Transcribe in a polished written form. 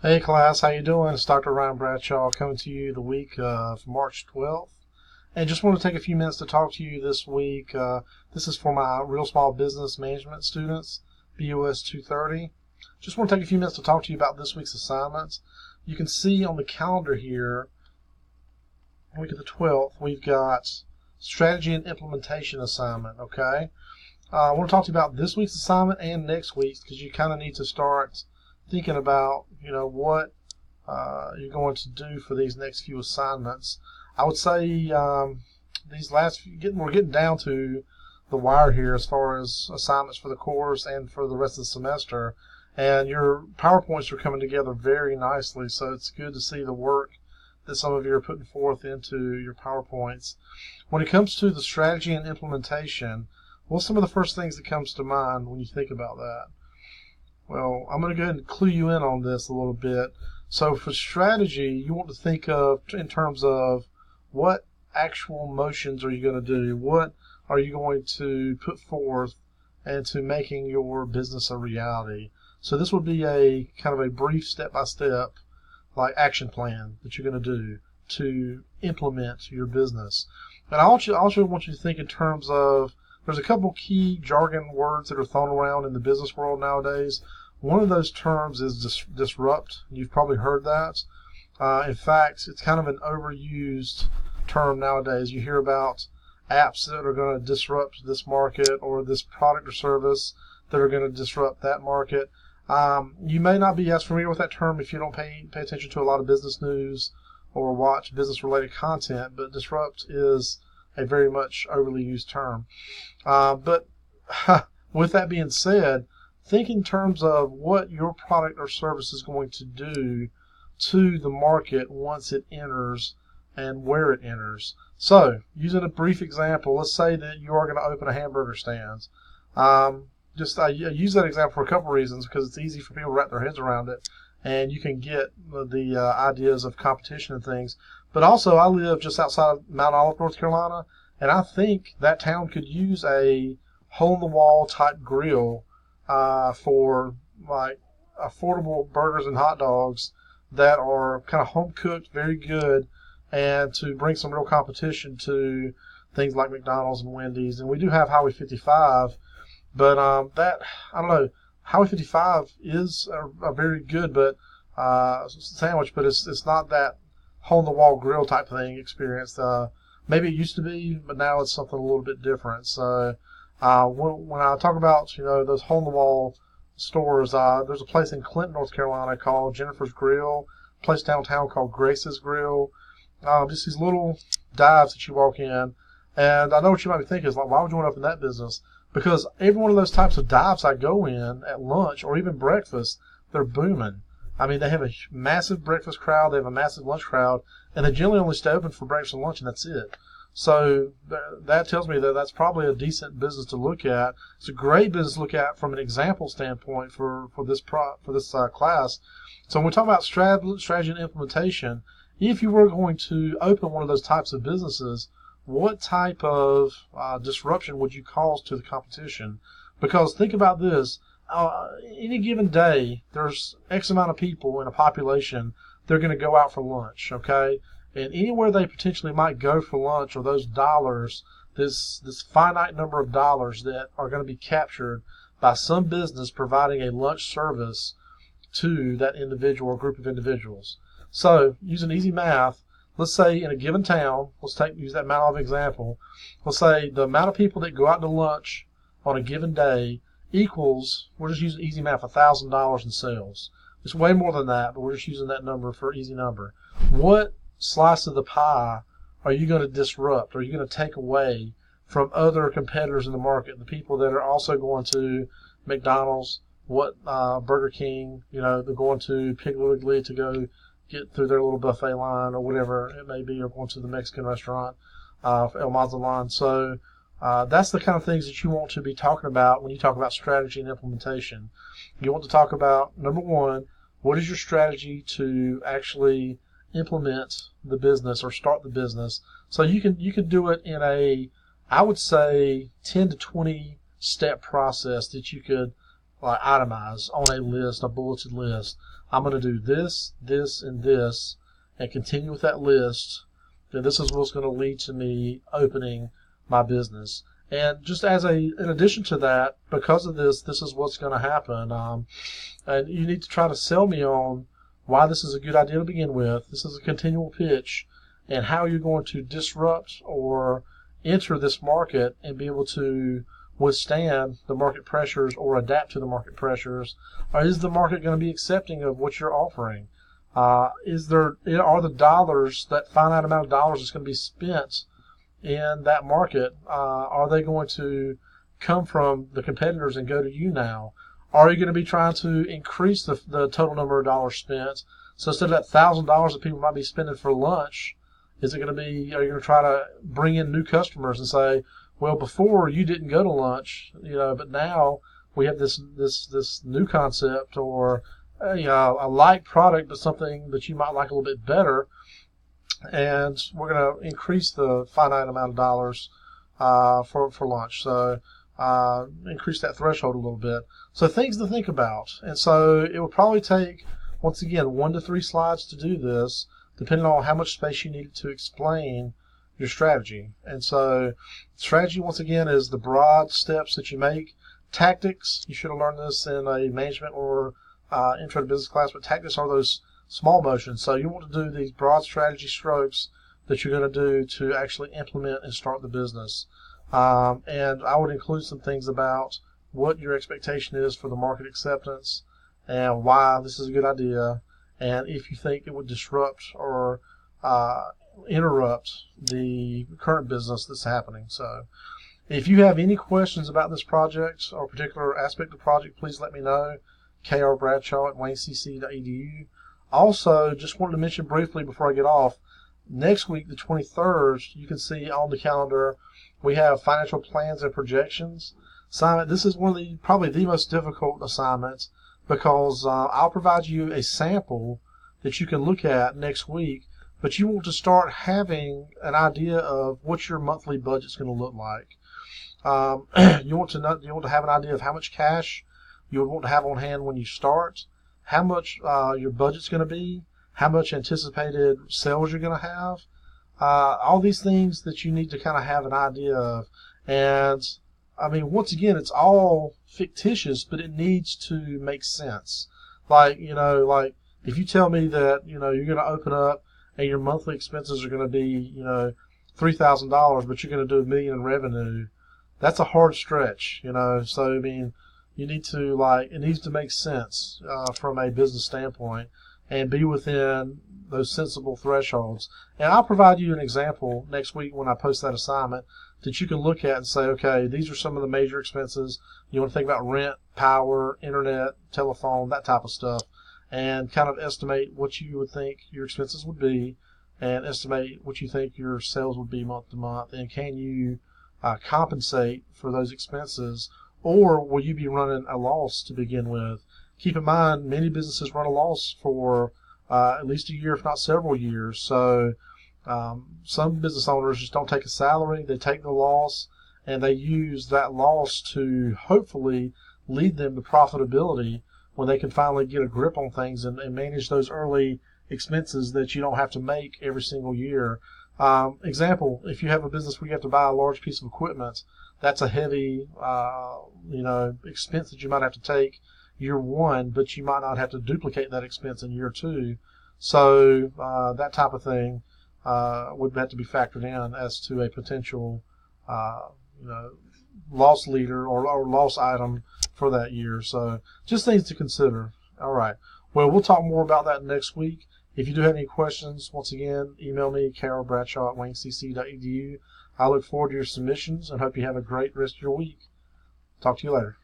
Hey class, how you doing? It's Dr. Ryan Bradshaw coming to you the week of March 12th. And just want to take a few minutes to talk to you this week. This is for my Real Small Business Management students, BOS 230. Just want to take a few minutes to talk to you about this week's assignments. You can see on the calendar here, week of the 12th, we've got strategy and implementation assignment, okay? I want to talk to you about this week's assignment and next week's because you kind of need to start thinking about, what you're going to do for these next few assignments. I would say these last few, we're getting down to the wire here as far as assignments for the course and for the rest of the semester. And your PowerPoints are coming together very nicely, so it's good to see the work that some of you are putting forth into your PowerPoints. When it comes to the strategy and implementation, what's some of the first things that comes to mind when you think about that? Well, I'm going to go ahead and clue you in on this a little bit. So for strategy, you want to think of in terms of what actual motions are you going to do? What are you going to put forth into making your business a reality? So this would be a kind of a brief step-by-step like action plan that you're going to do to implement your business. And I also want you to think in terms of, there's a couple key jargon words that are thrown around in the business world nowadays. One of those terms is disrupt. You've probably heard that. In fact, it's kind of an overused term nowadays. You hear about apps that are going to disrupt this market or this product or service that are going to disrupt that market. You may not be as familiar with that term if you don't pay attention to a lot of business news or watch business-related content, but disrupt is a very much overly used term. But with that being said, think in terms of what your product or service is going to do to the market once it enters and where it enters. So, using a brief example, let's say that you are going to open a hamburger stand. I use that example for a couple reasons, because it's easy for people to wrap their heads around it, and you can get the ideas of competition and things. But also, I live just outside of Mount Olive, North Carolina, and I think that town could use a hole-in-the-wall type grill for like affordable burgers and hot dogs that are kind of home cooked, very good, and to bring some real competition to things like McDonald's and Wendy's. And we do have Highway 55, but that, I don't know, Highway 55 is a very good sandwich, but it's not that hole-in-the-wall grill type thing experience. Maybe it used to be, but now it's something a little bit different. So when I talk about those hole-in-the-wall stores, there's a place in Clinton, North Carolina called Jennifer's Grill, a place downtown called Grace's Grill. Just these little dives that you walk in, and I know what you might be thinking is like, why would you want to open that business? Because every one of those types of dives I go in at lunch or even breakfast, they're booming. I mean, they have a massive breakfast crowd, they have a massive lunch crowd, and they generally only stay open for breakfast and lunch, and that's it. So that tells me that that's probably a decent business to look at. It's a great business to look at from an example standpoint for this class. So when we talk about strategy and implementation, if you were going to open one of those types of businesses, what type of disruption would you cause to the competition? Because think about this. Any given day, there's X amount of people in a population, they're going to go out for lunch, okay? And anywhere they potentially might go for lunch, or those dollars, this finite number of dollars that are going to be captured by some business providing a lunch service to that individual or group of individuals. So, using easy math, let's say in a given town, use that Mount Olive example, let's say the amount of people that go out to lunch on a given day equals, we're just using easy math, $1,000 in sales. It's way more than that, but we're just using that number for easy number. What slice of the pie are you going to disrupt? Are you going to take away from other competitors in the market, the people that are also going to McDonald's, Burger King, they're going to Piggly Wiggly to go get through their little buffet line or whatever it may be, or going to the Mexican restaurant, El Mazatlan. So that's the kind of things that you want to be talking about when you talk about strategy and implementation. You want to talk about, number one, what is your strategy to actually implement the business or start the business? So you can do it in I would say 10 to 20 step process that you could itemize on a list, a bulleted list. I'm going to do this, this, and this, and continue with that list, then this is what's going to lead to me opening my business. And just in addition to that, because of this is what's going to happen. And you need to try to sell me on why this is a good idea to begin with. This is a continual pitch, and how you're going to disrupt or enter this market and be able to withstand the market pressures or adapt to the market pressures. Or is the market going to be accepting of what you're offering? Are the dollars, that finite amount of dollars that's going to be spent in that market, are they going to come from the competitors and go to you now? Are you going to be trying to increase the total number of dollars spent? So instead of that $1,000 that people might be spending for lunch, are you going to try to bring in new customers and say, well, before you didn't go to lunch, but now we have this new concept, or a light product, but something that you might like a little bit better, and we're going to increase the finite amount of dollars for lunch. So increase that threshold a little bit. So things to think about. And so it would probably take, once again, 1 to 3 slides to do this, depending on how much space you need to explain your strategy. And so strategy, once again, is the broad steps that you make. Tactics, you should have learned this in a management or intro to business class, but tactics are those small motions. So you want to do these broad strategy strokes that you're going to do to actually implement and start the business. And I would include some things about what your expectation is for the market acceptance and why this is a good idea, and if you think it would disrupt or interrupt the current business that's happening. So if you have any questions about this project or particular aspect of the project, please let me know. krbradshawwaynescc.edu. Also, just wanted to mention briefly before I get off, next week, the 23rd, you can see on the calendar, we have financial plans and projections assignment. This is one of probably the most difficult assignments, because I'll provide you a sample that you can look at next week, but you want to start having an idea of what your monthly budget's going to look like. You want to have an idea of how much cash you would want to have on hand when you start, how much your budget's going to be, how much anticipated sales you're going to have, all these things that you need to kind of have an idea of. And I mean, once again, it's all fictitious, but it needs to make sense. Like if you tell me that you're going to open up and your monthly expenses are going to be $3,000, but you're going to do $1 million in revenue, that's a hard stretch. So I mean, you need to it needs to make sense from a business standpoint and be within those sensible thresholds. And I'll provide you an example next week when I post that assignment that you can look at and say, okay, these are some of the major expenses. You want to think about rent, power, internet, telephone, that type of stuff, and kind of estimate what you would think your expenses would be, and estimate what you think your sales would be month to month, and can you compensate for those expenses, or will you be running a loss to begin with? Keep in mind, many businesses run a loss for at least a year, if not several years. So some business owners just don't take a salary. They take the loss, and they use that loss to hopefully lead them to profitability when they can finally get a grip on things and manage those early expenses that you don't have to make every single year. Example, if you have a business where you have to buy a large piece of equipment, that's a heavy expense that you might have to take year one, but you might not have to duplicate that expense in year two. So that type of thing would have to be factored in as to a potential loss leader or loss item for that year. So just things to consider. All right. Well, we'll talk more about that next week. If you do have any questions, once again, email me, krbradshawwaynescc.edu. I look forward to your submissions and hope you have a great rest of your week. Talk to you later.